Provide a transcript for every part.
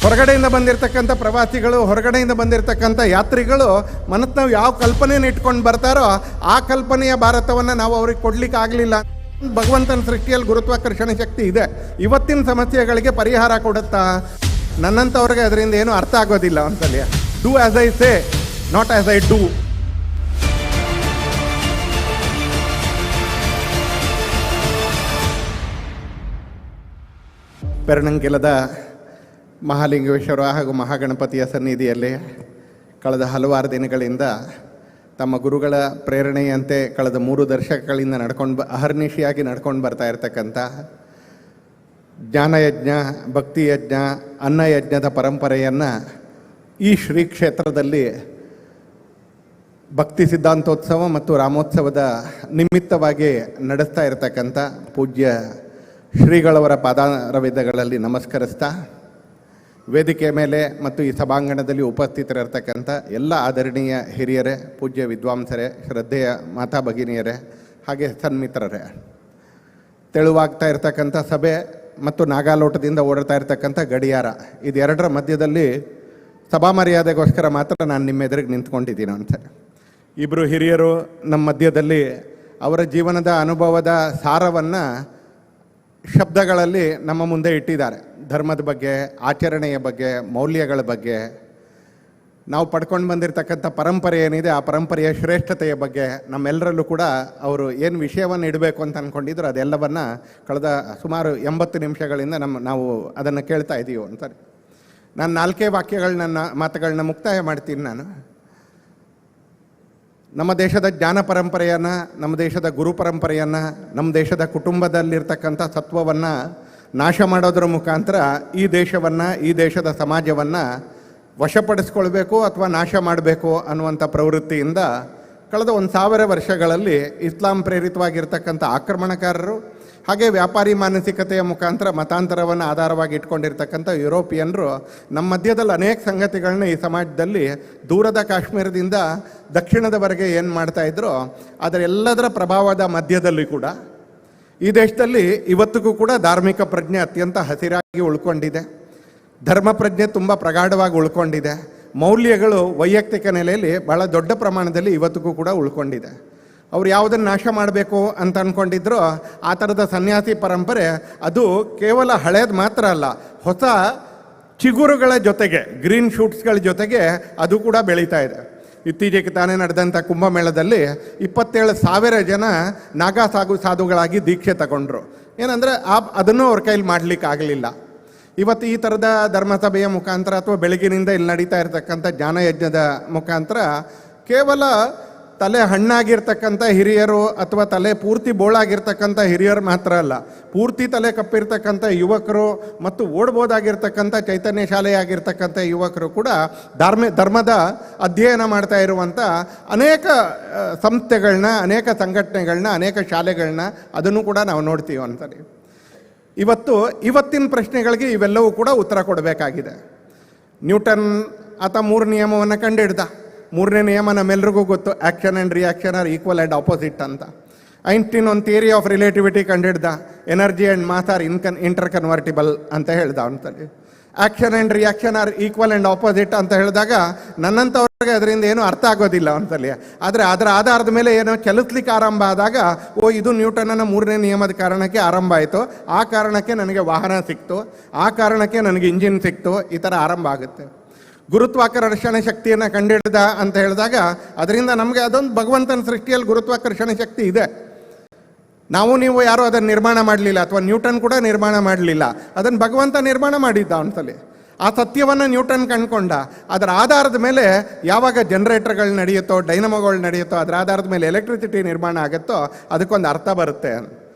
ಹೊರಗಡೆಯಿಂದ ಬಂದಿರತಕ್ಕಂಥ ಪ್ರವಾಸಿಗಳು, ಹೊರಗಡೆಯಿಂದ ಬಂದಿರತಕ್ಕಂಥ ಯಾತ್ರಿಗಳು ನಾವು ಯಾವ ಕಲ್ಪನೆಯನ್ನು ಇಟ್ಕೊಂಡು ಬರ್ತಾರೋ ಆ ಕಲ್ಪನೆಯ ಭಾರತವನ್ನು ನಾವು ಅವ್ರಿಗೆ ಕೊಡ್ಲಿಕ್ಕೆ ಆಗಲಿಲ್ಲ. ಭಗವಂತನ ಸೃಷ್ಟಿಯಲ್ಲಿ ಗುರುತ್ವಾಕರ್ಷಣೆ ಶಕ್ತಿ ಇದೆ. ಇವತ್ತಿನ ಸಮಸ್ಯೆಗಳಿಗೆ ಪರಿಹಾರ ಕೊಡುತ್ತಾ? ನನ್ನಂಥವ್ರಿಗೆ ಅದರಿಂದ ಏನು ಅರ್ಥ ಆಗೋದಿಲ್ಲ. ಒಂದ್ಸಲ do as I say, not as I do. ಪೆರ್ನಂಗಿಲದ ಮಹಾಲಿಂಗೇಶ್ವರ ಹಾಗೂ ಮಹಾಗಣಪತಿಯ ಸನ್ನಿಧಿಯಲ್ಲಿ ಕಳೆದ ಹಲವಾರು ದಿನಗಳಿಂದ ತಮ್ಮ ಗುರುಗಳ ಪ್ರೇರಣೆಯಂತೆ ಕಳೆದ 3 ದಶಕಗಳಿಂದ ಅಹರ್ನಿಶಿಯಾಗಿ ನಡ್ಕೊಂಡು ಬರ್ತಾ ಇರತಕ್ಕಂಥ ಜ್ಞಾನಯಜ್ಞ, ಭಕ್ತಿಯಜ್ಞ, ಅನ್ನಯಜ್ಞದ ಪರಂಪರೆಯನ್ನು ಈ ಶ್ರೀ ಕ್ಷೇತ್ರದಲ್ಲಿ ಭಕ್ತಿ ಸಿದ್ಧಾಂತೋತ್ಸವ ಮತ್ತು ರಾಮೋತ್ಸವದ ನಿಮಿತ್ತವಾಗಿ ನಡೆಸ್ತಾ ಇರತಕ್ಕಂಥ ಪೂಜ್ಯ ಶ್ರೀಗಳವರ ಪಾದಾರವಿಂದಗಳಲ್ಲಿ ನಮಸ್ಕರಿಸ್ತಾ, ವೇದಿಕೆ ಮೇಲೆ ಮತ್ತು ಈ ಸಭಾಂಗಣದಲ್ಲಿ ಉಪಸ್ಥಿತರಿರ್ತಕ್ಕಂಥ ಎಲ್ಲ ಆದರಣೀಯ ಹಿರಿಯರೇ, ಪೂಜ್ಯ ವಿದ್ವಾಂಸರೇ, ಶ್ರದ್ಧೆಯ ಮಾತಾ ಭಗಿನಿಯರೇ, ಹಾಗೆ ಸನ್ಮಿತ್ರರೇ, ತೆಳುವಾಗ್ತಾ ಇರ್ತಕ್ಕಂಥ ಸಭೆ ಮತ್ತು ನಾಗಾಲೋಟದಿಂದ ಓಡ್ತಾ ಇರ್ತಕ್ಕಂಥ ಗಡಿಯಾರ, ಇದೆರಡರ ಮಧ್ಯದಲ್ಲಿ ಸಭಾ ಮರ್ಯಾದೆಗೋಸ್ಕರ ಮಾತ್ರ ನಾನು ನಿಮ್ಮ ಎದುರಿಗೆ ನಿಂತ್ಕೊಂಡಿದ್ದೀನಿ ಅಂತ. ಇಬ್ಬರು ಹಿರಿಯರು ನಮ್ಮ ಮಧ್ಯದಲ್ಲಿ ಅವರ ಜೀವನದ ಅನುಭವದ ಸಾರವನ್ನು ಶಬ್ದಗಳಲ್ಲಿ ನಮ್ಮ ಮುಂದೆ ಇಟ್ಟಿದ್ದಾರೆ. ಧರ್ಮದ ಬಗ್ಗೆ, ಆಚರಣೆಯ ಬಗ್ಗೆ, ಮೌಲ್ಯಗಳ ಬಗ್ಗೆ, ನಾವು ಪಡ್ಕೊಂಡು ಬಂದಿರತಕ್ಕಂಥ ಪರಂಪರೆ ಏನಿದೆ ಆ ಪರಂಪರೆಯ ಶ್ರೇಷ್ಠತೆಯ ಬಗ್ಗೆ ನಮ್ಮೆಲ್ಲರಲ್ಲೂ ಕೂಡ ಅವರು ಏನು ವಿಷಯವನ್ನು ಇಡಬೇಕು ಅಂತ ಅಂದ್ಕೊಂಡಿದ್ರು ಅದೆಲ್ಲವನ್ನು ಕಳೆದ ಸುಮಾರು 80 ನಿಮಿಷಗಳಿಂದ ನಾವು ಅದನ್ನು ಕೇಳ್ತಾ ಇದ್ದೀವಿ ಅಂತಾರೆ. ನಾನು 4 ಮಾತುಗಳನ್ನ ಮುಕ್ತಾಯ ಮಾಡ್ತೀನಿ. ನಾನು ನಮ್ಮ ದೇಶದ ಜ್ಞಾನ ಪರಂಪರೆಯನ್ನು, ನಮ್ಮ ದೇಶದ ಗುರು ಪರಂಪರೆಯನ್ನು, ನಮ್ಮ ದೇಶದ ಕುಟುಂಬದಲ್ಲಿರ್ತಕ್ಕಂಥ ಸತ್ವವನ್ನು ನಾಶ ಮಾಡೋದ್ರ ಮುಖಾಂತರ ಈ ದೇಶವನ್ನು, ಈ ದೇಶದ ಸಮಾಜವನ್ನು ವಶಪಡಿಸ್ಕೊಳ್ಬೇಕು ಅಥವಾ ನಾಶ ಮಾಡಬೇಕು ಅನ್ನುವಂಥ ಪ್ರವೃತ್ತಿಯಿಂದ ಕಳೆದ 1000 ವರ್ಷಗಳಲ್ಲಿ ಇಸ್ಲಾಂ ಪ್ರೇರಿತವಾಗಿರ್ತಕ್ಕಂಥ ಆಕ್ರಮಣಕಾರರು, ಹಾಗೆ ವ್ಯಾಪಾರಿ ಮಾನಸಿಕತೆಯ ಮುಖಾಂತರ ಮತಾಂತರವನ್ನು ಆಧಾರವಾಗಿ ಇಟ್ಕೊಂಡಿರ್ತಕ್ಕಂಥ ಯುರೋಪಿಯನ್ರು ನಮ್ಮ ಮಧ್ಯದಲ್ಲಿ ಅನೇಕ ಸಂಗತಿಗಳನ್ನ ಈ ಸಮಾಜದಲ್ಲಿ ದೂರದ ಕಾಶ್ಮೀರದಿಂದ ದಕ್ಷಿಣದವರೆಗೆ ಏನು ಮಾಡ್ತಾಯಿದ್ರು ಅದರೆಲ್ಲದರ ಪ್ರಭಾವದ ಮಧ್ಯದಲ್ಲಿ ಕೂಡ ಈ ದೇಶದಲ್ಲಿ ಇವತ್ತಿಗೂ ಕೂಡ ಧಾರ್ಮಿಕ ಪ್ರಜ್ಞೆ ಅತ್ಯಂತ ಹಸಿರಾಗಿ ಉಳ್ಕೊಂಡಿದೆ. ಧರ್ಮ ಪ್ರಜ್ಞೆ ತುಂಬ ಪ್ರಗಾಢವಾಗಿ ಉಳ್ಕೊಂಡಿದೆ. ಮೌಲ್ಯಗಳು ವೈಯಕ್ತಿಕ ನೆಲೆಯಲ್ಲಿ ಬಹಳ ದೊಡ್ಡ ಪ್ರಮಾಣದಲ್ಲಿ ಇವತ್ತಿಗೂ ಕೂಡ ಉಳ್ಕೊಂಡಿದೆ. ಅವ್ರು ಯಾವುದನ್ನು ನಾಶ ಮಾಡಬೇಕು ಅಂತ ಅಂದ್ಕೊಂಡಿದ್ರು ಆ ಥರದ ಸನ್ಯಾಸಿ ಪರಂಪರೆ ಅದು ಕೇವಲ ಹಳೇದು ಮಾತ್ರ ಅಲ್ಲ, ಹೊಸ ಚಿಗುರುಗಳ ಜೊತೆಗೆ, ಗ್ರೀನ್ ಶೂಟ್ಸ್ಗಳ ಜೊತೆಗೆ ಅದು ಕೂಡ ಬೆಳೀತಾ ಇದೆ. ಇತ್ತೀಚೆಗೆ ತಾನೇ ನಡೆದಂಥ ಕುಂಭಮೇಳದಲ್ಲಿ 27,000 ಜನ ನಾಗಾ ಸಾಧುಗಳಾಗಿ ದೀಕ್ಷೆ ತಗೊಂಡ್ರು. ಏನಂದರೆ ಅದನ್ನು ಅವ್ರ ಕೈಲಿ ಮಾಡಲಿಕ್ಕಾಗಲಿಲ್ಲ. ಇವತ್ತು ಈ ಥರದ ಧರ್ಮಸಭೆಯ ಮುಖಾಂತರ ಅಥವಾ ಬೆಳಗಿನಿಂದ ಇಲ್ಲಿ ನಡೀತಾ ಇರತಕ್ಕಂಥ ಜ್ಞಾನಯಜ್ಞದ ಮುಖಾಂತರ ಕೇವಲ ತಲೆ ಹಣ್ಣಾಗಿರ್ತಕ್ಕಂಥ ಹಿರಿಯರು ಅಥವಾ ತಲೆ ಪೂರ್ತಿ ಬೋಳಾಗಿರ್ತಕ್ಕಂಥ ಹಿರಿಯರು ಮಾತ್ರ ಅಲ್ಲ, ಪೂರ್ತಿ ತಲೆ ಕಪ್ಪಿರ್ತಕ್ಕಂಥ ಯುವಕರು ಮತ್ತು ಓಡ್ಬೋದಾಗಿರ್ತಕ್ಕಂಥ ಚೈತನ್ಯ ಶಾಲೆಯಾಗಿರ್ತಕ್ಕಂಥ ಯುವಕರು ಕೂಡ ಧರ್ಮದ ಅಧ್ಯಯನ ಮಾಡ್ತಾ ಇರುವಂಥ ಅನೇಕ ಸಂಸ್ಥೆಗಳನ್ನ, ಅನೇಕ ಸಂಘಟನೆಗಳನ್ನ, ಅನೇಕ ಶಾಲೆಗಳನ್ನ ಅದನ್ನು ಕೂಡ ನಾವು ನೋಡ್ತೀವಿ ಅಂತಾರೆ. ಇವತ್ತಿನ ಪ್ರಶ್ನೆಗಳಿಗೆ ಇವೆಲ್ಲವೂ ಕೂಡ ಉತ್ತರ ಕೊಡಬೇಕಾಗಿದೆ. ನ್ಯೂಟನ್ ಆತ 3 ನಿಯಮವನ್ನು ಕಂಡುಹಿಡ್ದ. 3ನೇ ನಿಯಮ ನಮ್ಮೆಲ್ರಿಗೂ ಗೊತ್ತು, action and reaction are equal and opposite ಅಂತ. ಐನ್ಸ್ಟೀನ್ ಒಂದು ಥಿಯರಿ ಆಫ್ ರಿಲೇಟಿವಿಟಿ ಕಂಡುಹಿಡ್ದ, energy and mass are inter convertible ಅಂತ ಹೇಳ್ದ ಅಂತಲ್ಲಿ. Action and reaction are equal and opposite ಅಂತ ಹೇಳಿದಾಗ ನನ್ನಂಥವ್ರಿಗೆ ಅದರಿಂದ ಏನೂ ಅರ್ಥ ಆಗೋದಿಲ್ಲ ಅಂತಲ್ಲಿ. ಆದರೆ ಅದರ ಆಧಾರದ ಮೇಲೆ ಏನೋ ಚಲಿಸ್ಲಿಕ್ಕೆ ಆರಂಭ ಆದಾಗ ಇದು ನ್ಯೂಟನ್ನ 3ನೇ ನಿಯಮದ ಕಾರಣಕ್ಕೆ ಆರಂಭ ಆಯಿತು, ಆ ಕಾರಣಕ್ಕೆ ನನಗೆ ವಾಹನ ಸಿಕ್ತು, ಆ ಕಾರಣಕ್ಕೆ ನನಗೆ ಇಂಜಿನ್ ಸಿಕ್ತು, ಈ ಥರ ಆರಂಭ ಆಗುತ್ತೆ. ಗುರುತ್ವಾಕರ್ಷಣೆ ಶಕ್ತಿಯನ್ನು ಕಂಡುಹಿಡ್ದ ಅಂತ ಹೇಳಿದಾಗ ಅದರಿಂದ ನಮಗೆ ಅದೊಂದು ಭಗವಂತನ ಸೃಷ್ಟಿಯಲ್ಲಿ ಗುರುತ್ವಾಕರ್ಷಣೆ ಶಕ್ತಿ ಇದೆ. ನೀವು ಯಾರೂ ಅದನ್ನು ನಿರ್ಮಾಣ ಮಾಡಲಿಲ್ಲ, ಅಥವಾ ನ್ಯೂಟನ್ ಕೂಡ ನಿರ್ಮಾಣ ಮಾಡಲಿಲ್ಲ, ಅದನ್ನು ಭಗವಂತ ನಿರ್ಮಾಣ ಮಾಡಿದ್ದ ಅಂತಲೇ. ಆ ಸತ್ಯವನ್ನು ನ್ಯೂಟನ್ ಕಂಡುಕೊಂಡ. ಅದರ ಆಧಾರದ ಮೇಲೆ ಯಾವಾಗ ಜನರೇಟರ್ಗಳು ನಡೆಯುತ್ತೋ, ಡೈನಮೋಗಳು ನಡೆಯುತ್ತೋ, ಅದರ ಆಧಾರದ ಮೇಲೆ ಎಲೆಕ್ಟ್ರಿಸಿಟಿ ನಿರ್ಮಾಣ ಆಗುತ್ತೋ ಅದಕ್ಕೊಂದು ಅರ್ಥ ಬರುತ್ತೆ.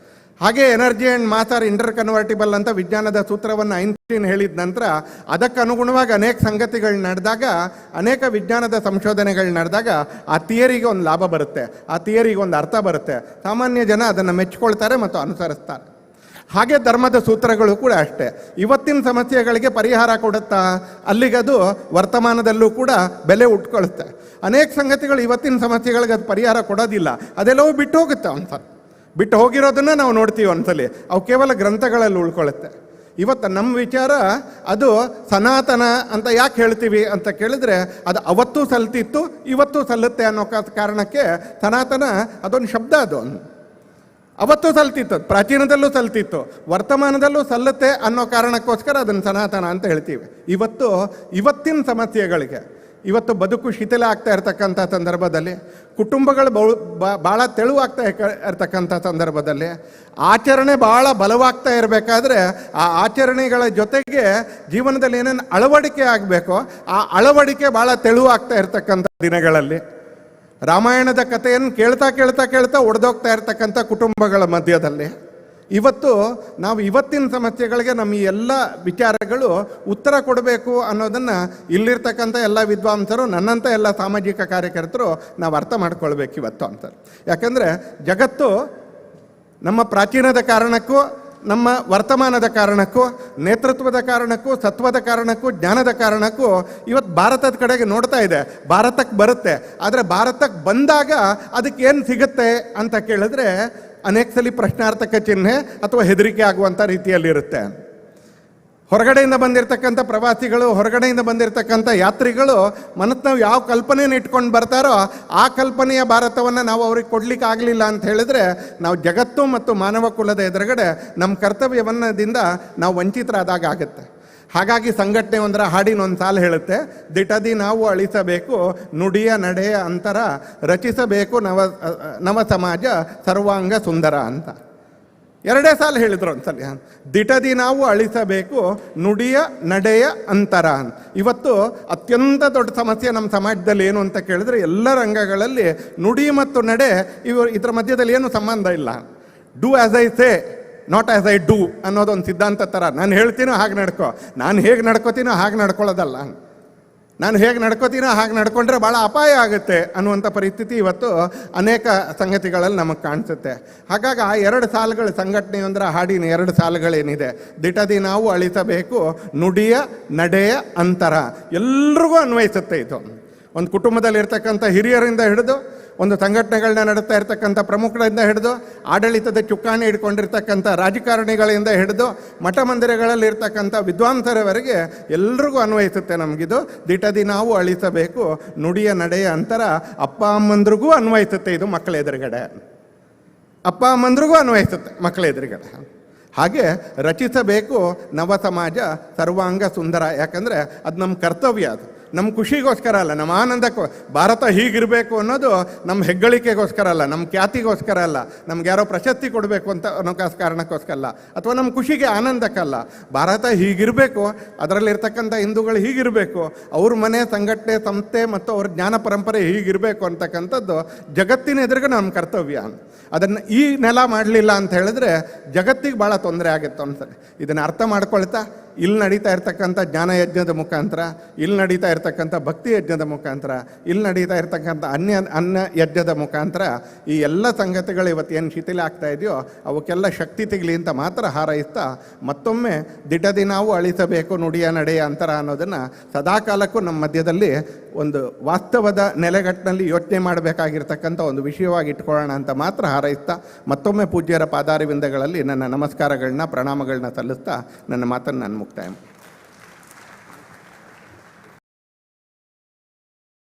ಹಾಗೆ energy and mass are inter convertible ಅಂತ ವಿಜ್ಞಾನದ ಸೂತ್ರವನ್ನು ಐನ್ಸ್ಟೀನ್ ಹೇಳಿದ ನಂತರ ಅದಕ್ಕನುಗುಣವಾಗಿ ಅನೇಕ ಸಂಗತಿಗಳು ನಡೆದಾಗ, ಅನೇಕ ವಿಜ್ಞಾನದ ಸಂಶೋಧನೆಗಳು ನಡೆದಾಗ ಆ ಥಿಯರಿಗೆ ಒಂದು ಲಾಭ ಬರುತ್ತೆ, ಆ ಥಿಯರಿಗೆ ಒಂದು ಅರ್ಥ ಬರುತ್ತೆ. ಸಾಮಾನ್ಯ ಜನ ಅದನ್ನು ಮೆಚ್ಚಿಕೊಳ್ತಾರೆ ಮತ್ತು ಅನುಸರಿಸ್ತಾರೆ. ಹಾಗೆ ಧರ್ಮದ ಸೂತ್ರಗಳು ಕೂಡ ಅಷ್ಟೇ. ಇವತ್ತಿನ ಸಮಸ್ಯೆಗಳಿಗೆ ಪರಿಹಾರ ಕೊಡುತ್ತಾ? ಅಲ್ಲಿಗದು ವರ್ತಮಾನದಲ್ಲೂ ಕೂಡ ಬೆಲೆ ಉಟ್ಕೊಳುತ್ತೆ. ಅನೇಕ ಸಂಗತಿಗಳು ಇವತ್ತಿನ ಸಮಸ್ಯೆಗಳಿಗೆ ಅದು ಪರಿಹಾರ ಕೊಡೋದಿಲ್ಲ, ಅದೆಲ್ಲವೂ ಬಿಟ್ಟು ಹೋಗುತ್ತೆ. ಬಿಟ್ಟು ಹೋಗಿರೋದನ್ನು ನಾವು ನೋಡ್ತೀವಿ ಒಂದ್ಸಲಿ. ಅವು ಕೇವಲ ಗ್ರಂಥಗಳಲ್ಲಿ ಉಳ್ಕೊಳ್ಳುತ್ತೆ. ಇವತ್ತು ನಮ್ಮ ವಿಚಾರ ಅದು ಸನಾತನ ಅಂತ ಯಾಕೆ ಹೇಳ್ತೀವಿ ಅಂತ ಕೇಳಿದ್ರೆ ಅದು ಅವತ್ತೂ ಸಲ್ತಿತ್ತು ಇವತ್ತೂ ಸಲ್ಲುತ್ತೆ ಅನ್ನೋ ಕಾರಣಕ್ಕೆ ಸನಾತನ ಅದೊಂದು ಶಬ್ದ, ಅದು ಅವತ್ತೂ ಸಲ್ತಿತ್ತು, ಪ್ರಾಚೀನದಲ್ಲೂ ಸಲ್ತಿತ್ತು, ವರ್ತಮಾನದಲ್ಲೂ ಸಲ್ಲುತ್ತೆ ಅನ್ನೋ ಕಾರಣಕ್ಕೋಸ್ಕರ ಅದನ್ನು ಸನಾತನ ಅಂತ ಹೇಳ್ತೀವಿ. ಇವತ್ತಿನ ಸಮಸ್ಯೆಗಳಿಗೆ, ಇವತ್ತು ಬದುಕು ಶಿಥಿಲ ಆಗ್ತಾ ಇರ್ತಕ್ಕಂಥ ಸಂದರ್ಭದಲ್ಲಿ, ಕುಟುಂಬಗಳು ಭಾಳ ತೆಳುವಾಗ್ತಾ ಇರ್ತಕ್ಕಂಥ ಸಂದರ್ಭದಲ್ಲಿ, ಆಚರಣೆ ಭಾಳ ಬಲವಾಗ್ತಾ ಇರಬೇಕಾದ್ರೆ ಆ ಆಚರಣೆಗಳ ಜೊತೆಗೆ ಜೀವನದಲ್ಲಿ ಏನೇನು ಅಳವಡಿಕೆ ಆಗಬೇಕೋ ಆ ಅಳವಡಿಕೆ ಭಾಳ ತೆಳುವಾಗ್ತಾ ಇರ್ತಕ್ಕಂಥ ದಿನಗಳಲ್ಲಿ ರಾಮಾಯಣದ ಕಥೆಯನ್ನು ಕೇಳ್ತಾ ಕೇಳ್ತಾ ಕೇಳ್ತಾ ಒಡೆದೋಗ್ತಾ ಇರ್ತಕ್ಕಂಥ ಕುಟುಂಬಗಳ ಮಧ್ಯದಲ್ಲಿ ಇವತ್ತು ನಾವು ಇವತ್ತಿನ ಸಮಸ್ಯೆಗಳಿಗೆ ನಮ್ಮ ಈ ಎಲ್ಲ ವಿಚಾರಗಳು ಉತ್ತರ ಕೊಡಬೇಕು ಅನ್ನೋದನ್ನು ಇಲ್ಲಿರ್ತಕ್ಕಂಥ ಎಲ್ಲ ವಿದ್ವಾಂಸರು, ನನ್ನಂಥ ಎಲ್ಲ ಸಾಮಾಜಿಕ ಕಾರ್ಯಕರ್ತರು ನಾವು ಅರ್ಥ ಮಾಡ್ಕೊಳ್ಬೇಕು ಇವತ್ತು ಅಂತ. ಯಾಕಂದರೆ ಜಗತ್ತು ನಮ್ಮ ಪ್ರಾಚೀನದ ಕಾರಣಕ್ಕೂ, ನಮ್ಮ ವರ್ತಮಾನದ ಕಾರಣಕ್ಕೂ, ನೇತೃತ್ವದ ಕಾರಣಕ್ಕೂ, ಸತ್ವದ ಕಾರಣಕ್ಕೂ, ಜ್ಞಾನದ ಕಾರಣಕ್ಕೂ ಇವತ್ತು ಭಾರತದ ಕಡೆಗೆ ನೋಡ್ತಾ ಇದೆ. ಭಾರತಕ್ಕೆ ಬರುತ್ತೆ, ಆದರೆ ಭಾರತಕ್ಕೆ ಬಂದಾಗ ಅದಕ್ಕೆ ಏನು ಸಿಗುತ್ತೆ ಅಂತ ಕೇಳಿದ್ರೆ ಅನೇಕ ಸಲ ಪ್ರಶ್ನಾರ್ಥಕ ಚಿಹ್ನೆ ಅಥವಾ ಹೆದರಿಕೆ ಆಗುವಂಥ ರೀತಿಯಲ್ಲಿರುತ್ತೆ. ಹೊರಗಡೆಯಿಂದ ಬಂದಿರತಕ್ಕಂಥ ಪ್ರವಾಸಿಗಳು, ಹೊರಗಡೆಯಿಂದ ಬಂದಿರತಕ್ಕಂಥ ಯಾತ್ರಿಗಳು ಮನಸ್ಸು ಯಾವ ಕಲ್ಪನೆಯನ್ನು ಇಟ್ಕೊಂಡು ಬರ್ತಾರೋ ಆ ಕಲ್ಪನೆಯ ಭಾರತವನ್ನು ನಾವು ಅವ್ರಿಗೆ ಕೊಡ್ಲಿಕ್ಕೆ ಆಗಲಿಲ್ಲ ಅಂತ ಹೇಳಿದ್ರೆ ನಾವು ಜಗತ್ತು ಮತ್ತು ಮಾನವ ಕುಲದ ಎದುರುಗಡೆ ನಮ್ಮ ಕರ್ತವ್ಯವನ್ನದಿಂದ ನಾವು ವಂಚಿತರಾದಾಗ ಆಗುತ್ತೆ. ಹಾಗಾಗಿ ಸಂಘಟನೆ ಒಂದರ ಹಾಡಿನ ಒಂದು ಸಾಲು ಹೇಳುತ್ತೆ, ದಿಟದಿ ನಾವು ಅಳಿಸಬೇಕು ನುಡಿಯ ನಡೆಯ ಅಂತರ, ರಚಿಸಬೇಕು ನವ ಸಮಾಜ ಸರ್ವಾಂಗ ಸುಂದರ ಅಂತ. ಎರಡೇ ಸಾಲು ಹೇಳಿದ್ರು ಒಂದ್ಸಲ, ದಿಟದಿ ನಾವು ಅಳಿಸಬೇಕು ನುಡಿಯ ನಡೆಯ ಅಂತರ ಅಂತ. ಇವತ್ತು ಅತ್ಯಂತ ದೊಡ್ಡ ಸಮಸ್ಯೆ ನಮ್ಮ ಸಮಾಜದಲ್ಲಿ ಏನು ಅಂತ ಕೇಳಿದ್ರೆ, ಎಲ್ಲ ರಂಗಗಳಲ್ಲಿ ನುಡಿ ಮತ್ತು ನಡೆ ಇದರ ಮಧ್ಯದಲ್ಲಿ ಏನು ಸಂಬಂಧ ಇಲ್ಲ. Do as I say not as I do ಅನ್ನೋದೊಂದು ಸಿದ್ಧಾಂತ ಥರ. ನಾನು ಹೇಳ್ತೀನೋ ಹಾಗೆ ನಡ್ಕೋ, ನಾನು ಹೇಗೆ ನಡ್ಕೋತೀನೋ ಹಾಗೆ ನಡ್ಕೊಳ್ಳೋದಲ್ಲ. ನಾನು ಹೇಗೆ ನಡ್ಕೋತೀನೋ ಹಾಗೆ ನಡ್ಕೊಂಡ್ರೆ ಭಾಳ ಅಪಾಯ ಆಗುತ್ತೆ ಅನ್ನುವಂಥ ಪರಿಸ್ಥಿತಿ ಇವತ್ತು ಅನೇಕ ಸಂಗತಿಗಳಲ್ಲಿ ನಮಗೆ ಕಾಣಿಸುತ್ತೆ. ಹಾಗಾಗಿ ಆ ಎರಡು ಸಾಲುಗಳು, ಸಂಘಟನೆಯೊಂದರ ಹಾಡಿನ ಎರಡು ಸಾಲುಗಳೇನಿದೆ, ದಿಟದಿ ನಾವು ಅಳಿಸಬೇಕು ನುಡಿಯ ನಡೆಯ ಅಂತರ, ಎಲ್ರಿಗೂ ಅನ್ವಯಿಸುತ್ತೆ. ಇದು ಒಂದು ಕುಟುಂಬದಲ್ಲಿರ್ತಕ್ಕಂಥ ಹಿರಿಯರಿಂದ ಹಿಡಿದು, ಒಂದು ಸಂಘಟನೆಗಳನ್ನ ನಡೆಸ್ತಾ ಇರ್ತಕ್ಕಂಥ ಪ್ರಮುಖರಿಂದ ಹಿಡಿದು, ಆಡಳಿತದ ಚುಕ್ಕಾಣಿ ಹಿಡ್ಕೊಂಡಿರ್ತಕ್ಕಂಥ ರಾಜಕಾರಣಿಗಳಿಂದ ಹಿಡಿದು, ಮಠ ಮಂದಿರಗಳಲ್ಲಿ ಇರ್ತಕ್ಕಂಥ ವಿದ್ವಾಂಸರವರೆಗೆ ಎಲ್ರಿಗೂ ಅನ್ವಯಿಸುತ್ತೆ ನಮಗಿದು. ದಿಟದಿ ನಾವು ಅಳಿಸಬೇಕು ನುಡಿಯ ನಡೆಯ ಅಂತರ. ಅಪ್ಪ ಅಮ್ಮಂದ್ರಿಗೂ ಅನ್ವಯಿಸುತ್ತೆ ಇದು ಮಕ್ಕಳ ಎದುರುಗಡೆ, ಅಪ್ಪ ಅಮ್ಮಂದ್ರಿಗೂ ಅನ್ವಯಿಸುತ್ತೆ ಮಕ್ಕಳ ಎದುರುಗಡೆ. ಹಾಗೆ ರಚಿಸಬೇಕು ನವ ಸಮಾಜ ಸರ್ವಾಂಗ ಸುಂದರ. ಯಾಕಂದರೆ ಅದು ನಮ್ಮ ಕರ್ತವ್ಯ, ಅದು ನಮ್ಮ ಖುಷಿಗೋಸ್ಕರ ಅಲ್ಲ, ನಮ್ಮ ಆನಂದಕ್ಕೂ. ಭಾರತ ಹೀಗಿರಬೇಕು ಅನ್ನೋದು ನಮ್ಮ ಹೆಗ್ಗಳಿಕೆಗೋಸ್ಕರ ಅಲ್ಲ, ನಮ್ಮ ಖ್ಯಾತಿಗೋಸ್ಕರ ಅಲ್ಲ, ನಮ್ಗೆ ಯಾರೋ ಪ್ರಶಸ್ತಿ ಕೊಡಬೇಕು ಅಂತ ಅನ್ನೋ ಕಾರಣಕ್ಕೋಸ್ಕರ ಅಲ್ಲ, ಅಥವಾ ನಮ್ಮ ಖುಷಿಗೆ ಆನಂದಕ್ಕಲ್ಲ. ಭಾರತ ಹೀಗಿರಬೇಕು, ಅದರಲ್ಲಿರ್ತಕ್ಕಂಥ ಹಿಂದೂಗಳು ಹೀಗಿರಬೇಕು, ಅವ್ರ ಮನೆ, ಸಂಘಟನೆ, ಸಂಸ್ಥೆ ಮತ್ತು ಅವ್ರ ಜ್ಞಾನ ಪರಂಪರೆ ಹೀಗಿರಬೇಕು ಅಂತಕ್ಕಂಥದ್ದು ಜಗತ್ತಿನ ಎದುರಿಗೆ ನಮ್ಮ ಕರ್ತವ್ಯ. ಅದನ್ನು ಈ ನೆಲ ಮಾಡಲಿಲ್ಲ ಅಂತ ಹೇಳಿದ್ರೆ ಜಗತ್ತಿಗೆ ಭಾಳ ತೊಂದರೆ ಆಗುತ್ತೆ ಅನ್ಸರಿ. ಇದನ್ನು ಅರ್ಥ ಮಾಡ್ಕೊಳ್ತಾ ಇಲ್ಲಿ ನಡೀತಾ ಇರ್ತಕ್ಕಂಥ ಜ್ಞಾನ ಯಜ್ಞದ ಮುಖಾಂತರ, ಇಲ್ಲಿ ನಡೀತಾ ಇರ್ತಕ್ಕಂಥ ಭಕ್ತಿ ಯಜ್ಞದ ಮುಖಾಂತರ, ಇಲ್ಲಿ ನಡೀತಾ ಇರ್ತಕ್ಕಂಥ ಅನ್ನ ಯಜ್ಞದ ಮುಖಾಂತರ ಈ ಎಲ್ಲ ಸಂಗತಿಗಳು ಇವತ್ತೇನು ಶಿಥಿಲ ಆಗ್ತಾ ಇದೆಯೋ ಅವಕ್ಕೆಲ್ಲ ಶಕ್ತಿ ತೆಗಲಿ ಅಂತ ಮಾತ್ರ ಹಾರೈಸ್ತಾ, ಮತ್ತೊಮ್ಮೆ ದಿಟದಿ ನಾವು ಅಳಿಸಬೇಕು ನುಡಿಯ ನಡೆಯ ಅಂತರ ಅನ್ನೋದನ್ನು ಸದಾಕಾಲಕ್ಕೂ ನಮ್ಮ ಮಧ್ಯದಲ್ಲಿ ಒಂದು ವಾಸ್ತವದ ನೆಲೆಗಟ್ಟಿನಲ್ಲಿ ಯೋಚನೆ ಮಾಡಬೇಕಾಗಿರ್ತಕ್ಕಂಥ ಒಂದು ವಿಷಯವಾಗಿ ಇಟ್ಕೊಳ್ಳೋಣ ಅಂತ ಮಾತ್ರ ಹಾರೈಸ್ತಾ, ಮತ್ತೊಮ್ಮೆ ಪೂಜ್ಯರ ಪಾದಾರವಿಂದಗಳಲ್ಲಿ ನನ್ನ ನಮಸ್ಕಾರಗಳನ್ನ, ಪ್ರಣಾಮಗಳನ್ನ ಸಲ್ಲಿಸ್ತಾ ನನ್ನ ಮಾತನ್ನು ನಾನು ಮುಕ್ತಾಯ